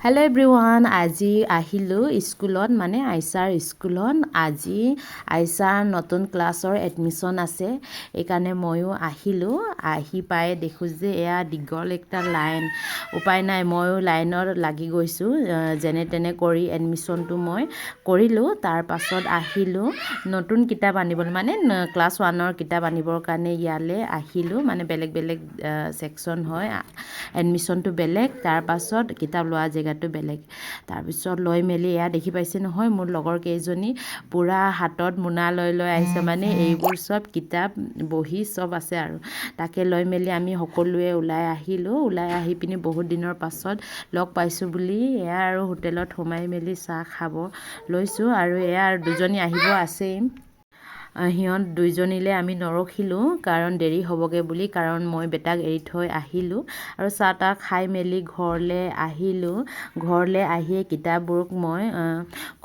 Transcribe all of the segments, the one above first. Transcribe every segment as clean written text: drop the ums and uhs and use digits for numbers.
Hello' everyone, আজি আহিলোঁ স্কুলত মানে আইচাৰ স্কুলত। আজি আইচাৰ নতুন ক্লাছৰ এডমিশ্যন আছে, এইকাৰণে ময়ো আহিলোঁ। আহি পাই দেখোঁ যে এয়া দীঘল একটা লাইন। উপায় নাই, ময়ো লাইনত লাগি গৈছোঁ। যেনে তেনে কৰি এডমিশ্যনটো মই কৰিলোঁ। তাৰ পাছত আহিলোঁ নতুন কিতাপ আনিবলৈ, মানে ক্লাছ 1ৰ কিতাপ আনিবৰ কাৰণে ইয়ালৈ আহিলোঁ। মানে বেলেগ বেলেগ ছেকশ্যন হয়, এডমিশ্যনটো বেলেগ, তাৰ পাছত কিতাপ লোৱা জেগাটো বেলেগ। তাৰপিছত লৈ মেলি এয়া দেখি পাইছে নহয়, মোৰ লগৰ কেইজনী পূৰা হাতত মোনা লৈ লৈ আহিছে। মানে এইবোৰ চব কিতাপ বহি চব আছে আৰু তাকে লৈ মেলি আমি সকলোৱে ওলাই আহিলোঁ। ওলাই আহি পিনি বহুত দিনৰ পাছত লগ পাইছোঁ বুলি এয়া আৰু হোটেলত সোমাই মেলি চাহ খাব লৈছোঁ। আৰু এয়া আৰু দুজনী আহিব আছেই। সিহঁত দুইজনীলৈ আমি নৰখিলোঁ, কাৰণ দেৰি হ'বগৈ বুলি, কাৰণ মই বেটাক এৰি থৈ আহিলোঁ। আৰু চাহ তাহ খাই মেলি ঘৰলৈ আহিলোঁ। ঘৰলৈ আহিয়ে কিতাপবোৰক মই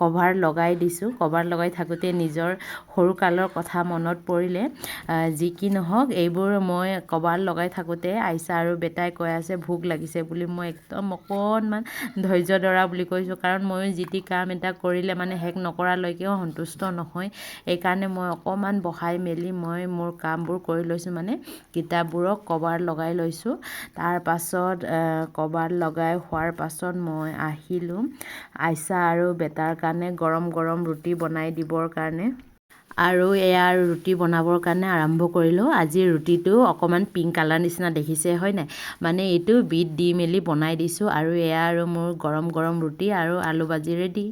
কভাৰ লগাই দিছোঁ। কভাৰ লগাই থাকোঁতে নিজৰ সৰুকালৰ কথা মনত পৰিলে। যি কি নহওক, এইবোৰ মই কভাৰ লগাই থাকোঁতে আইচা আৰু বেটাই কৈ আছে ভোক লাগিছে বুলি। মই একদম অকণমান ধৈৰ্য ধৰা বুলি কৈছোঁ, কাৰণ ময়ো যি টি কাম এটা কৰিলে মানে শেষ নকৰালৈকেও সন্তুষ্ট নহয়। এইকাৰণে মই অকণমান বহাই মেলি মই মোৰ কামবোৰ কৰি লৈছোঁ, মানে কিতাপবোৰক কভাৰ লগাই লৈছোঁ। তাৰ পাছত কভাৰ লগাই হোৱাৰ পাছত মই আহিলোঁ আইচা আৰু বেটাৰ কাৰণে গৰম গৰম ৰুটি বনাই দিবৰ কাৰণে। আৰু এয়া ৰুটি বনাবৰ কাৰণে আৰম্ভ কৰিলোঁ। আজি ৰুটিটো অকণমান পিংক কালাৰ নিচিনা দেখিছে হয় নাই, মানে এইটো বিট দি মেলি বনাই দিছোঁ। আৰু এয়া আৰু মোৰ গৰম গৰম ৰুটি আৰু আলু ভাজি ৰেডি।